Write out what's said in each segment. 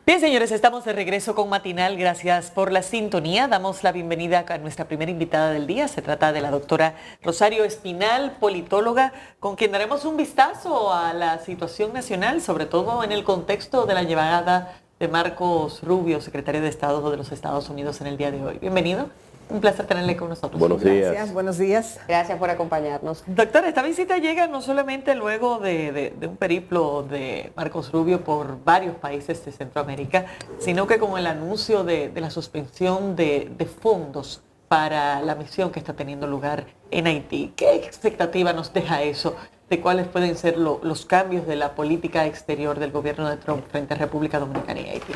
Bien, señores, estamos de regreso con Matinal. Gracias por la sintonía. Damos la bienvenida a nuestra primera invitada del día. Se trata de la doctora Rosario Espinal, politóloga, con quien daremos un vistazo a la situación nacional, sobre todo en el contexto de la llegada de Marcos Rubio, secretario de Estado de los Estados Unidos, en el día de hoy. Bienvenido. Un placer tenerle con nosotros. Buenos días. Gracias, buenos días. Gracias por acompañarnos. Doctora, esta visita llega no solamente luego de un periplo de Marcos Rubio por varios países de Centroamérica, sino que con el anuncio de la suspensión de fondos para la misión que está teniendo lugar en Haití. ¿Qué expectativa nos deja eso de cuáles pueden ser los cambios de la política exterior del gobierno de Trump frente a República Dominicana y Haití?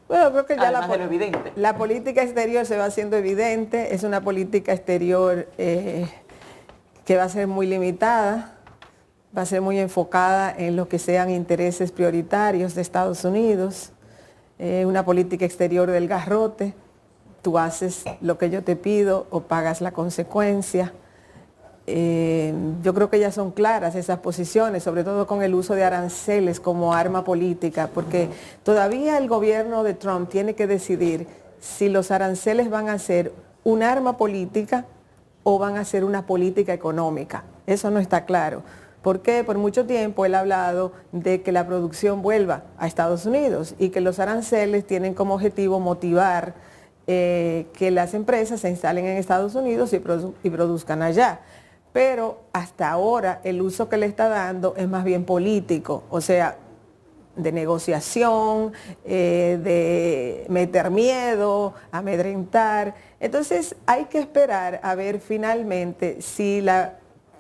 Bueno, creo que ya la política exterior se va haciendo evidente. Es una política exterior que va a ser muy limitada, va a ser muy enfocada en lo que sean intereses prioritarios de Estados Unidos, una política exterior del garrote. Tú haces lo que yo te pido o pagas la consecuencia. Yo creo que ya son claras esas posiciones, sobre todo con el uso de aranceles como arma política, porque todavía el gobierno de Trump tiene que decidir si los aranceles van a ser un arma política o van a ser una política económica. Eso no está claro. Porque por mucho tiempo él ha hablado de que la producción vuelva a Estados Unidos y que los aranceles tienen como objetivo motivar que las empresas se instalen en Estados Unidos y produzcan allá. Pero hasta ahora el uso que le está dando es más bien político, o sea, de negociación, de meter miedo, amedrentar. Entonces hay que esperar a ver finalmente si la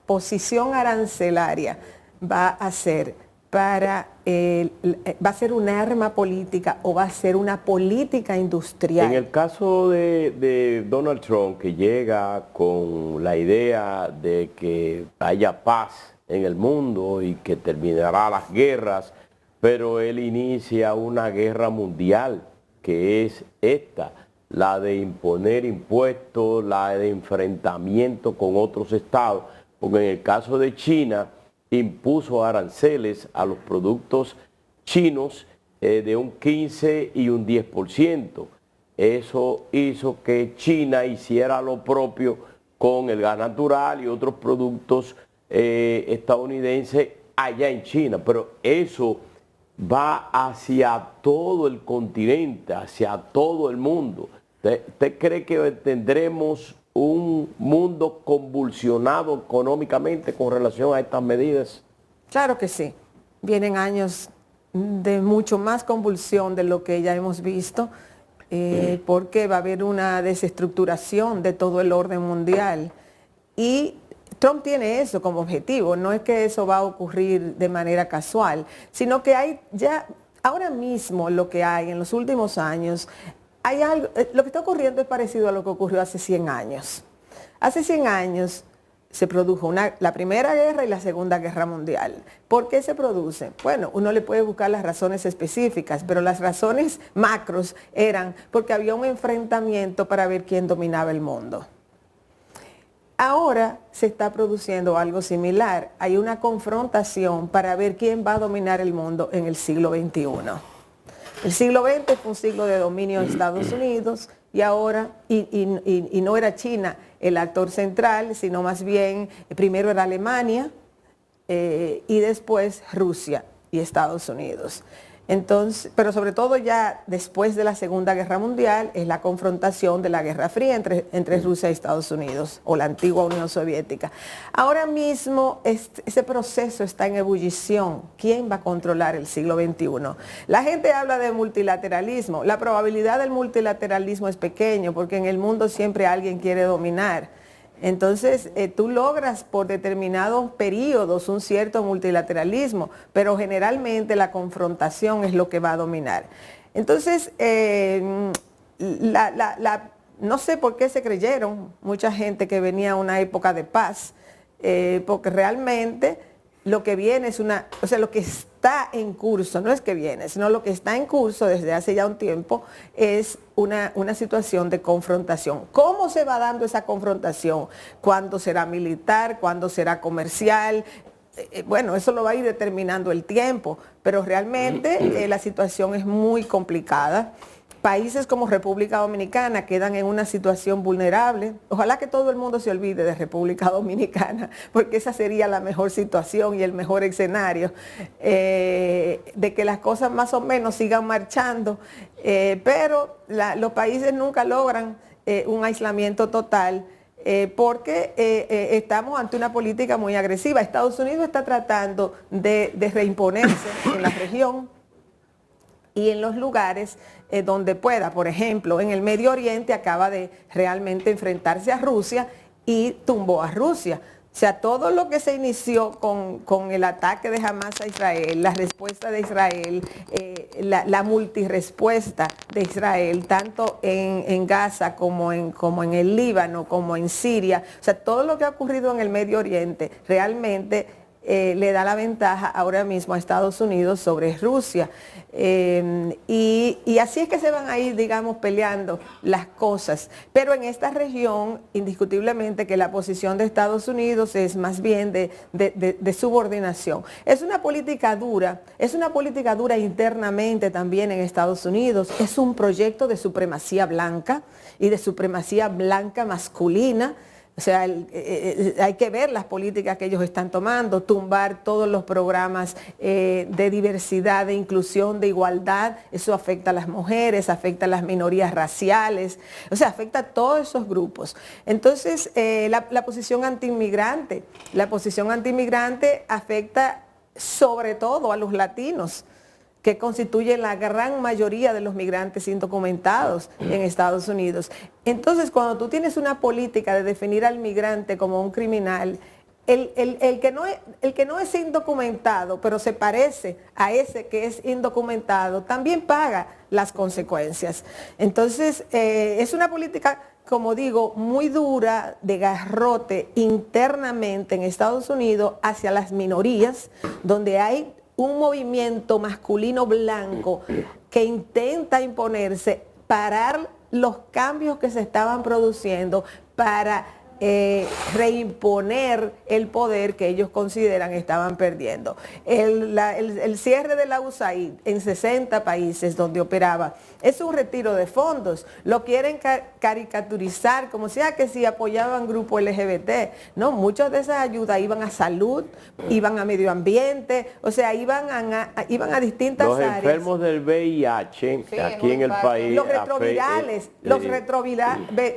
posición arancelaria va a ser va a ser un arma política o va a ser una política industrial. En el caso de Donald Trump, que llega con la idea de que haya paz en el mundo y que terminará las guerras, pero él inicia una guerra mundial, que es esta, la de imponer impuestos, la de enfrentamiento con otros estados, porque en el caso de China impuso aranceles a los productos chinos de un 15 y un 10%. Eso hizo que China hiciera lo propio con el gas natural y otros productos estadounidenses allá en China. Pero eso va hacia todo el continente, hacia todo el mundo. ¿Usted cree que tendremos un mundo convulsionado económicamente con relación a estas medidas? Claro que sí. Vienen años de mucho más convulsión de lo que ya hemos visto, porque va a haber una desestructuración de todo el orden mundial. Y Trump tiene eso como objetivo. No es que eso va a ocurrir de manera casual, sino que hay ya, ahora mismo lo que hay en los últimos años, hay algo, lo que está ocurriendo es parecido a lo que ocurrió hace 100 años. Hace 100 años se produjo la Primera Guerra y la Segunda Guerra Mundial. ¿Por qué se produce? Bueno, uno le puede buscar las razones específicas, pero las razones macros eran porque había un enfrentamiento para ver quién dominaba el mundo. Ahora se está produciendo algo similar. Hay una confrontación para ver quién va a dominar el mundo en el siglo XXI. El siglo XX fue un siglo de dominio de Estados Unidos y ahora, y no era China el actor central, sino más bien, primero era Alemania y después Rusia y Estados Unidos. Entonces, pero sobre todo ya después de la Segunda Guerra Mundial es la confrontación de la Guerra Fría entre Rusia y Estados Unidos, o la antigua Unión Soviética. Ahora mismo ese proceso está en ebullición. ¿Quién va a controlar el siglo XXI? La gente habla de multilateralismo. La probabilidad del multilateralismo es pequeño porque en el mundo siempre alguien quiere dominar. Entonces, tú logras por determinados periodos un cierto multilateralismo, pero generalmente la confrontación es lo que va a dominar. Entonces, no sé por qué se creyeron mucha gente que venía una época de paz, porque realmente lo que viene es lo que está en curso, no es que viene, sino lo que está en curso desde hace ya un tiempo es una situación de confrontación. ¿Cómo se va dando esa confrontación? ¿Cuándo será militar? ¿Cuándo será comercial? bueno, eso lo va a ir determinando el tiempo, pero realmente la situación es muy complicada. Países como República Dominicana quedan en una situación vulnerable. Ojalá que todo el mundo se olvide de República Dominicana, porque esa sería la mejor situación y el mejor escenario, de que las cosas más o menos sigan marchando, pero los países nunca logran un aislamiento total, porque estamos ante una política muy agresiva. Estados Unidos está tratando de reimponerse en la región y en los lugares donde pueda. Por ejemplo, en el Medio Oriente acaba de realmente enfrentarse a Rusia y tumbó a Rusia. O sea, todo lo que se inició con el ataque de Hamas a Israel, la respuesta de Israel, la multirespuesta de Israel, tanto en Gaza como en el Líbano, como en Siria, o sea, todo lo que ha ocurrido en el Medio Oriente realmente le da la ventaja ahora mismo a Estados Unidos sobre Rusia. Y así es que se van a ir, digamos, peleando las cosas. Pero en esta región, indiscutiblemente que la posición de Estados Unidos es más bien de subordinación. Es una política dura internamente también en Estados Unidos. Es un proyecto de supremacía blanca y de supremacía blanca masculina. O sea, hay que ver las políticas que ellos están tomando, tumbar todos los programas de diversidad, de inclusión, de igualdad. Eso afecta a las mujeres, afecta a las minorías raciales, o sea, afecta a todos esos grupos. Entonces, la posición antiinmigrante afecta sobre todo a los latinos, que constituyen la gran mayoría de los migrantes indocumentados en Estados Unidos. Entonces, cuando tú tienes una política de definir al migrante como un criminal, el que no es indocumentado, pero se parece a ese que es indocumentado, también paga las consecuencias. Entonces, es una política, como digo, muy dura, de garrote internamente en Estados Unidos hacia las minorías, donde hay un movimiento masculino blanco que intenta imponerse, parar los cambios que se estaban produciendo para reimponer el poder que ellos consideran estaban perdiendo. El cierre de la USAID en 60 países donde operaba es un retiro de fondos. Lo quieren caricaturizar como sea que si apoyaban grupo LGBT. No, muchas de esas ayudas iban a salud, iban a medio ambiente, o sea, iban a distintas áreas. Los enfermos del VIH, sí, aquí en el país. Los retrovirales,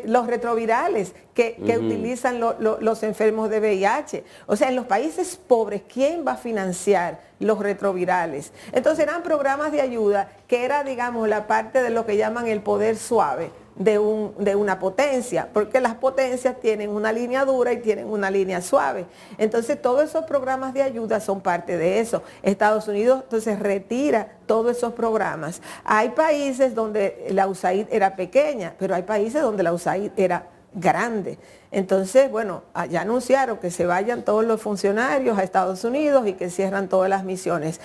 los retrovirales que utilizan los enfermos de VIH. O sea, en los países pobres, ¿quién va a financiar los retrovirales? Entonces eran programas de ayuda que era, digamos, la parte de lo que llaman el poder suave de una potencia, porque las potencias tienen una línea dura y tienen una línea suave. Entonces todos esos programas de ayuda son parte de eso. Estados Unidos entonces retira todos esos programas. Hay países donde la USAID era pequeña, pero hay países donde la USAID era grande. Entonces, bueno, ya anunciaron que se vayan todos los funcionarios a Estados Unidos y que cierran todas las misiones.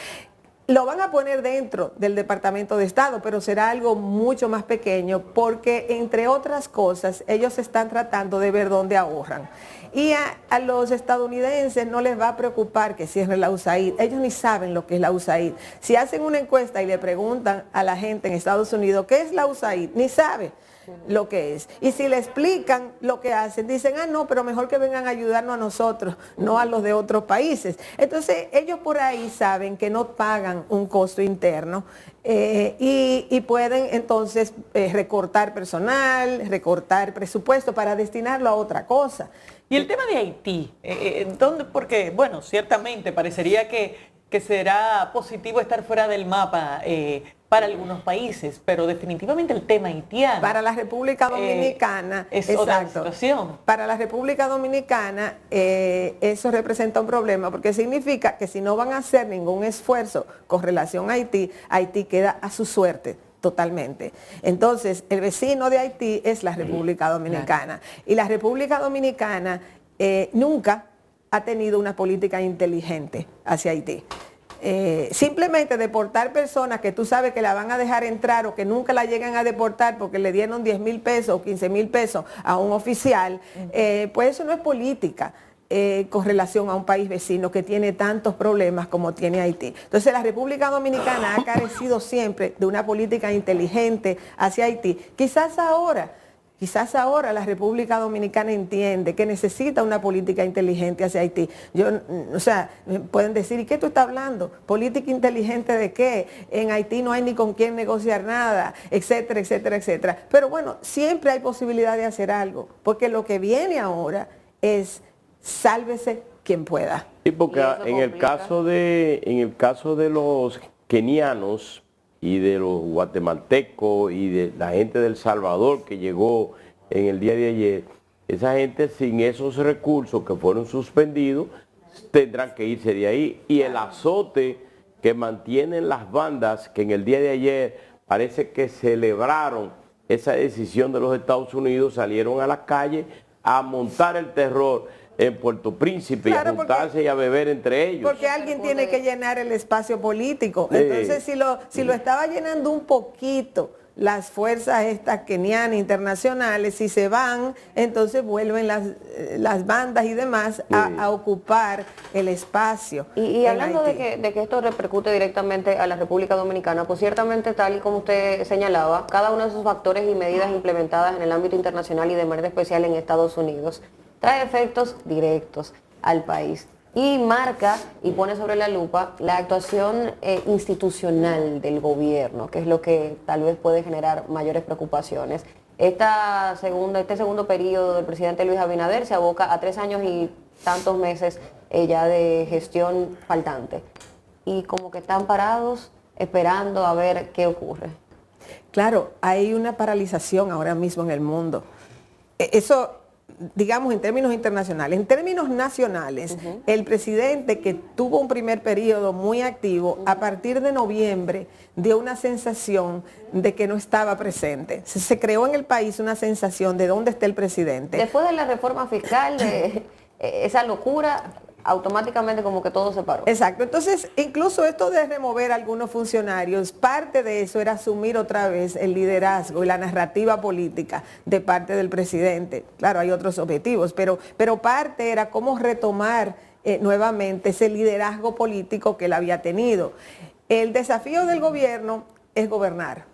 Lo van a poner dentro del Departamento de Estado, pero será algo mucho más pequeño porque, entre otras cosas, ellos están tratando de ver dónde ahorran. Y a los estadounidenses no les va a preocupar que cierre la USAID. Ellos ni saben lo que es la USAID. Si hacen una encuesta y le preguntan a la gente en Estados Unidos qué es la USAID, ni sabe lo que es. Y si le explican lo que hacen, dicen, no, pero mejor que vengan a ayudarnos a nosotros, no a los de otros países. Entonces, ellos por ahí saben que no pagan un costo interno y pueden entonces recortar personal, recortar presupuesto para destinarlo a otra cosa. Y el tema de Haití, porque, bueno, ciertamente parecería que será positivo estar fuera del mapa para algunos países, pero definitivamente el tema haitiano. Para la República Dominicana, es otra situación. Para la República Dominicana eso representa un problema, porque significa que si no van a hacer ningún esfuerzo con relación a Haití, Haití queda a su suerte totalmente. Entonces, el vecino de Haití es la República Dominicana. Y la República Dominicana nunca ha tenido una política inteligente hacia Haití. Simplemente deportar personas que tú sabes que la van a dejar entrar o que nunca la llegan a deportar porque le dieron 10,000 pesos o 15,000 pesos a un oficial, pues eso no es política. con relación a un país vecino que tiene tantos problemas como tiene Haití. Entonces la República Dominicana ha carecido siempre de una política inteligente hacia Haití. Quizás ahora la República Dominicana entiende que necesita una política inteligente hacia Haití. Pueden decir, ¿y qué tú estás hablando? ¿Política inteligente de qué? En Haití no hay ni con quién negociar nada, etcétera, etcétera, etcétera. Pero bueno, siempre hay posibilidad de hacer algo, porque lo que viene ahora es sálvese quien pueda. Sí, porque en el caso de los kenianos y de los guatemaltecos y de la gente de El Salvador que llegó en el día de ayer, esa gente sin esos recursos que fueron suspendidos tendrán que irse de ahí. Y el azote que mantienen las bandas que en el día de ayer parece que celebraron esa decisión de los Estados Unidos, salieron a la calle a montar el terror en Puerto Príncipe, claro, y a juntarse y a beber entre ellos. Porque alguien tiene que llenar el espacio político. Entonces, si lo estaba llenando un poquito las fuerzas estas kenianas internacionales, si se van, entonces vuelven las bandas y demás a ocupar el espacio. Y hablando de que esto repercute directamente a la República Dominicana, pues ciertamente, tal y como usted señalaba, cada uno de esos factores y medidas implementadas en el ámbito internacional y de manera especial en Estados Unidos trae efectos directos al país y marca y pone sobre la lupa la actuación institucional del gobierno, que es lo que tal vez puede generar mayores preocupaciones. Este segundo periodo del presidente Luis Abinader se aboca a 3 años y tantos meses ya de gestión faltante. Y como que están parados esperando a ver qué ocurre. Claro, hay una paralización ahora mismo en el mundo. Eso, digamos, en términos internacionales. En términos nacionales, el presidente, que tuvo un primer periodo muy activo, a partir de noviembre dio una sensación de que no estaba presente. Se creó en el país una sensación de dónde está el presidente. Después de la reforma fiscal, de esa locura, automáticamente como que todo se paró. Exacto. Entonces, incluso esto de remover a algunos funcionarios, parte de eso era asumir otra vez el liderazgo y la narrativa política de parte del presidente. Claro, hay otros objetivos, pero parte era cómo retomar nuevamente ese liderazgo político que él había tenido. El desafío del gobierno es gobernar.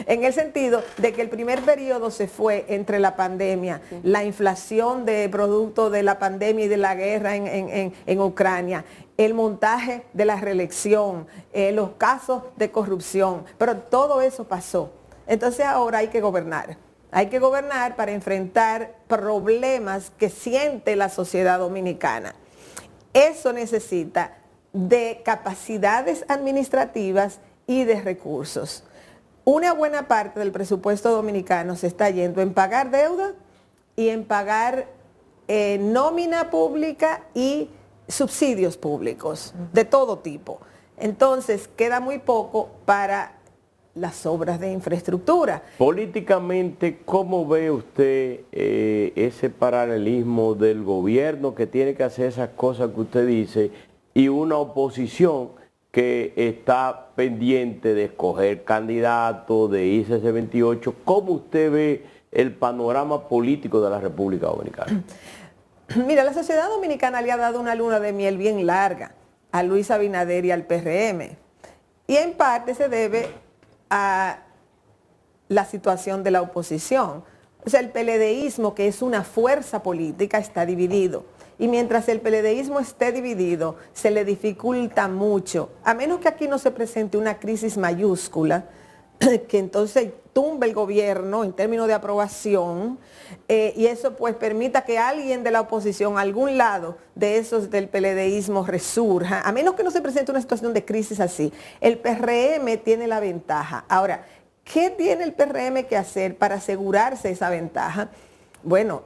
En el sentido de que el primer periodo se fue entre la pandemia, la inflación de producto de la pandemia y de la guerra en Ucrania, el montaje de la reelección, los casos de corrupción, pero todo eso pasó. Entonces ahora hay que gobernar. Hay que gobernar para enfrentar problemas que siente la sociedad dominicana. Eso necesita de capacidades administrativas y de recursos. Una buena parte del presupuesto dominicano se está yendo en pagar deuda y en pagar nómina pública y subsidios públicos de todo tipo. Entonces queda muy poco para las obras de infraestructura. Políticamente, ¿cómo ve usted ese paralelismo del gobierno que tiene que hacer esas cosas que usted dice y una oposición que está pendiente de escoger candidatos, de irse a ese 28? ¿Cómo usted ve el panorama político de la República Dominicana? Mira, la sociedad dominicana le ha dado una luna de miel bien larga a Luis Abinader y al PRM. Y en parte se debe a la situación de la oposición. O sea, el PLDismo, que es una fuerza política, está dividido. Y mientras el PLDismo esté dividido, se le dificulta mucho, a menos que aquí no se presente una crisis mayúscula, que entonces tumbe el gobierno en términos de aprobación, y eso pues permita que alguien de la oposición, algún lado de esos del PLDismo resurja, a menos que no se presente una situación de crisis así. El PRM tiene la ventaja. Ahora, ¿qué tiene el PRM que hacer para asegurarse esa ventaja? Bueno,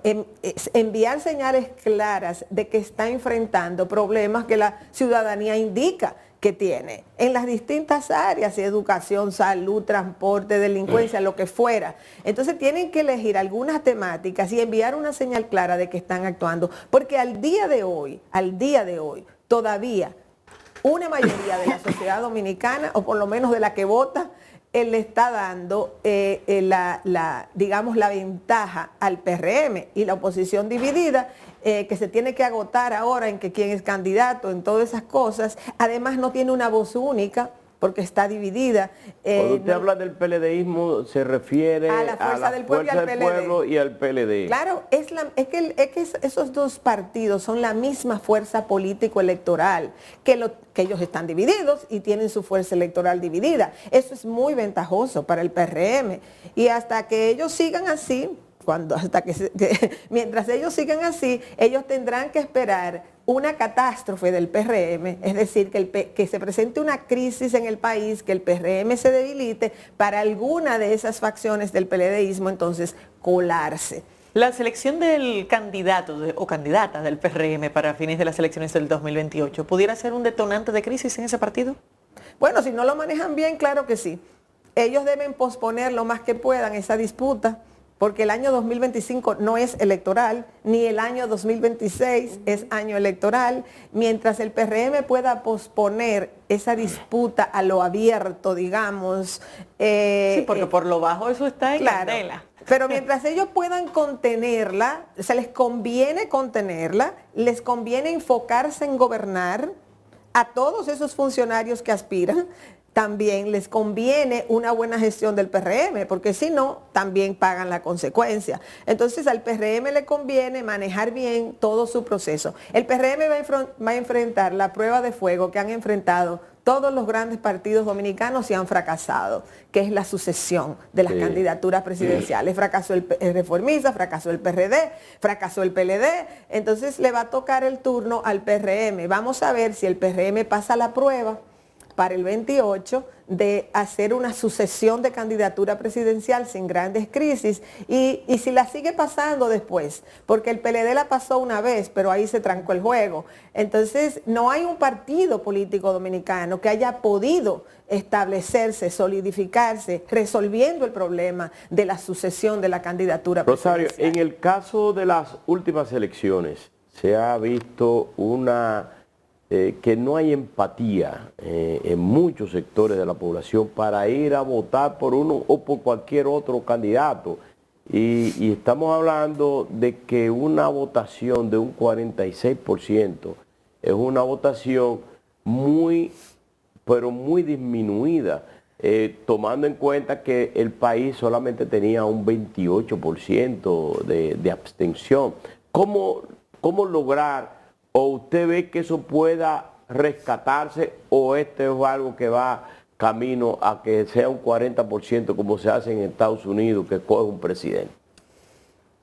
enviar señales claras de que está enfrentando problemas que la ciudadanía indica que tiene en las distintas áreas, educación, salud, transporte, delincuencia, lo que fuera. Entonces tienen que elegir algunas temáticas y enviar una señal clara de que están actuando, porque al día de hoy, todavía una mayoría de la sociedad dominicana, o por lo menos de la que vota, él le está dando digamos, la ventaja al PRM, y la oposición dividida que se tiene que agotar ahora en que quién es candidato, en todas esas cosas. Además no tiene una voz única, porque está dividida. Cuando usted habla del PLDismo, se refiere a la fuerza del pueblo y al PLD. Claro, es que esos dos partidos son la misma fuerza político-electoral, que ellos están divididos y tienen su fuerza electoral dividida. Eso es muy ventajoso para el PRM. Y hasta que ellos sigan así, mientras ellos sigan así, ellos tendrán que esperar una catástrofe del PRM, es decir, que se presente una crisis en el país, que el PRM se debilite para alguna de esas facciones del PLDismo, entonces colarse. La selección del candidato o candidata del PRM para fines de las elecciones del 2028, ¿pudiera ser un detonante de crisis en ese partido? Bueno, si no lo manejan bien, claro que sí. Ellos deben posponer lo más que puedan esa disputa, porque el año 2025 no es electoral, ni el año 2026 es año electoral. Mientras el PRM pueda posponer esa disputa a lo abierto, digamos. Sí, porque por lo bajo eso está en candela. Pero mientras ellos puedan contenerla, les conviene contenerla, les conviene enfocarse en gobernar a todos esos funcionarios que aspiran. También les conviene una buena gestión del PRM, porque si no, también pagan la consecuencia. Entonces al PRM le conviene manejar bien todo su proceso. El PRM va a enfrentar la prueba de fuego que han enfrentado todos los grandes partidos dominicanos y han fracasado, que es la sucesión de las candidaturas presidenciales. Fracasó el Reformista, fracasó el PRD, fracasó el PLD, entonces le va a tocar el turno al PRM. Vamos a ver si el PRM pasa la prueba para el 28 de hacer una sucesión de candidatura presidencial sin grandes crisis y si la sigue pasando después, porque el PLD la pasó una vez, pero ahí se trancó el juego. Entonces no hay un partido político dominicano que haya podido establecerse, solidificarse, resolviendo el problema de la sucesión de la candidatura presidencial. presidencial. En el caso de las últimas elecciones, se ha visto que no hay empatía en muchos sectores de la población para ir a votar por uno o por cualquier otro candidato. Y estamos hablando de que una votación de un 46% es una votación pero muy disminuida, tomando en cuenta que el país solamente tenía un 28% de abstención. ¿Cómo lograr? ¿O usted ve que eso pueda rescatarse o este es algo que va camino a que sea un 40% como se hace en Estados Unidos, que coge un presidente?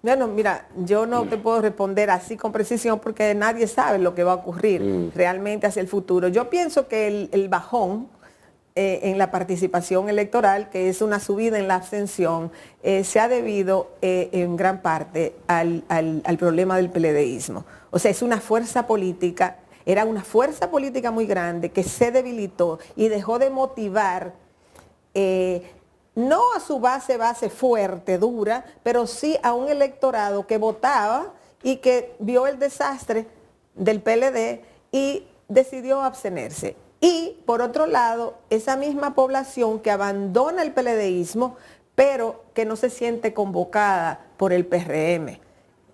Bueno, mira, yo no te puedo responder así con precisión porque nadie sabe lo que va a ocurrir realmente hacia el futuro. Yo pienso que el bajón en la participación electoral, que es una subida en la abstención, se ha debido en gran parte al problema del PLDismo. O sea, es una fuerza política, era una fuerza política muy grande que se debilitó y dejó de motivar, no a su base fuerte, dura, pero sí a un electorado que votaba y que vio el desastre del PLD y decidió abstenerse. Y, por otro lado, esa misma población que abandona el PLDismo, pero que no se siente convocada por el PRM.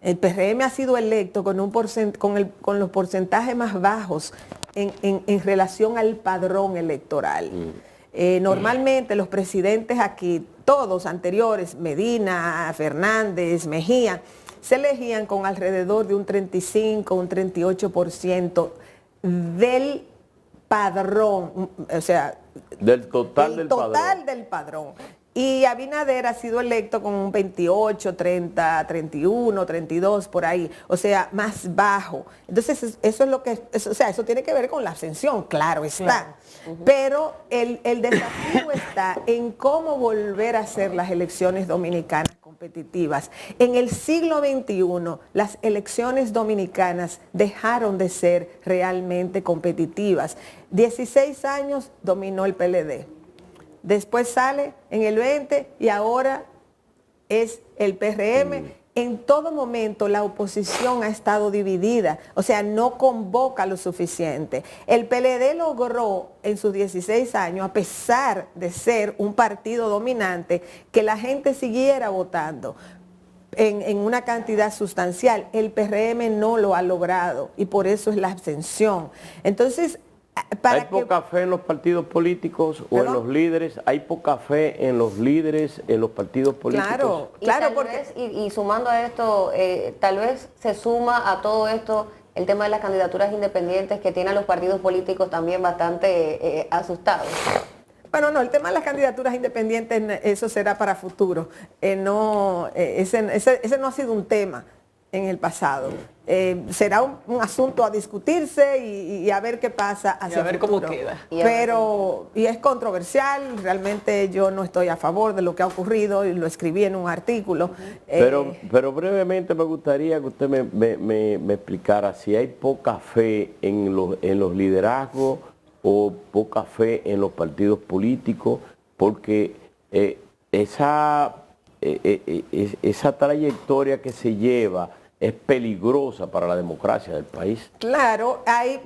El PRM ha sido electo con los porcentajes más bajos en relación al padrón electoral. Normalmente los presidentes aquí, todos anteriores, Medina, Fernández, Mejía, se elegían con alrededor de un 35, un 38% del padrón, o sea, del total del padrón. Y Abinader ha sido electo con un 28, 30, 31, 32, por ahí, o sea, más bajo. Entonces, eso es lo que, eso tiene que ver con la abstención, claro está. Claro. Pero el desafío está en cómo volver a hacer las elecciones dominicanas competitivas. En el siglo XXI, las elecciones dominicanas dejaron de ser realmente competitivas. 16 años dominó el PLD. Después sale en el 20 y ahora es el PRM. En todo momento la oposición ha estado dividida, o sea, no convoca lo suficiente. El PLD logró en sus 16 años, a pesar de ser un partido dominante, que la gente siguiera votando. en una cantidad sustancial. El PRM no lo ha logrado y por eso es la abstención. Entonces, ¿hay poca fe en los partidos políticos o en los líderes? ¿Hay poca fe en los líderes, en los partidos políticos? Claro, y sumando a esto, tal vez se suma a todo esto el tema de las candidaturas independientes que tienen a los partidos políticos también bastante asustados. Bueno, no, el tema de las candidaturas independientes, eso será para futuro. Ese no ha sido un tema en el pasado. Será un asunto a discutirse y a ver qué pasa hacia el futuro. Cómo queda. Pero, y es controversial, realmente yo no estoy a favor de lo que ha ocurrido y lo escribí en un artículo. Pero brevemente me gustaría que usted me explicara si hay poca fe en los liderazgos o poca fe en los partidos políticos, porque esa trayectoria que se lleva es peligrosa para la democracia del país. Claro, hay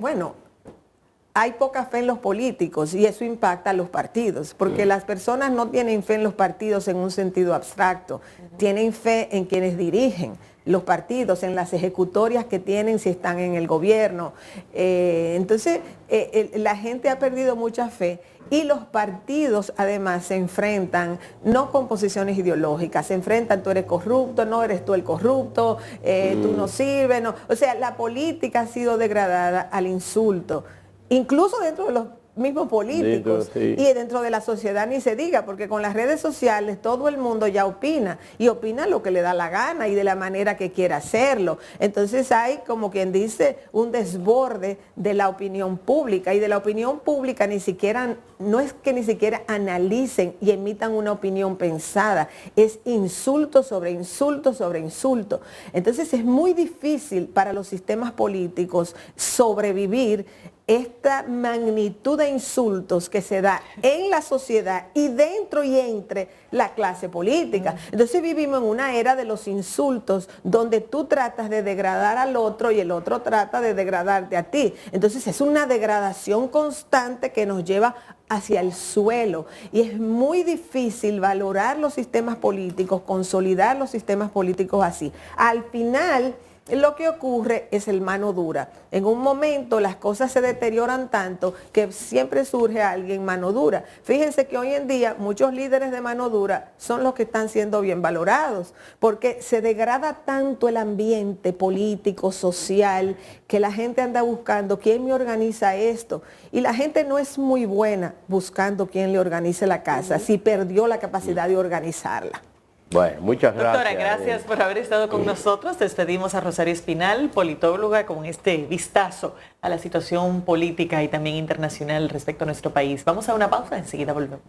poca fe en los políticos y eso impacta a los partidos, porque las personas no tienen fe en los partidos en un sentido abstracto, tienen fe en quienes dirigen los partidos, en las ejecutorias que tienen si están en el gobierno. Entonces, la gente ha perdido mucha fe y los partidos además se enfrentan no con posiciones ideológicas, se enfrentan: tú eres corrupto, no eres tú el corrupto, tú no sirves, no. O sea, la política ha sido degradada al insulto, incluso dentro de los mismos políticos y dentro de la sociedad ni se diga, porque con las redes sociales todo el mundo ya opina y opina lo que le da la gana y de la manera que quiera hacerlo. Entonces hay, como quien dice, un desborde de la opinión pública, y de la opinión pública no es que ni siquiera analicen y emitan una opinión pensada, es insulto sobre insulto sobre insulto. Entonces es muy difícil para los sistemas políticos sobrevivir esta magnitud de insultos que se da en la sociedad y dentro y entre la clase política. Entonces vivimos en una era de los insultos donde tú tratas de degradar al otro y el otro trata de degradarte a ti. Entonces es una degradación constante que nos lleva hacia el suelo y es muy difícil valorar los sistemas políticos, consolidar los sistemas políticos así. Al final, lo que ocurre es el mano dura. En un momento las cosas se deterioran tanto que siempre surge alguien mano dura. Fíjense que hoy en día muchos líderes de mano dura son los que están siendo bien valorados, porque se degrada tanto el ambiente político, social, que la gente anda buscando quién me organiza esto. Y la gente no es muy buena buscando quién le organice la casa, si perdió la capacidad de organizarla. Bueno, muchas gracias. Doctora, gracias por haber estado con nosotros. Despedimos a Rosario Espinal, politóloga, con este vistazo a la situación política y también internacional respecto a nuestro país. Vamos a una pausa, enseguida volvemos.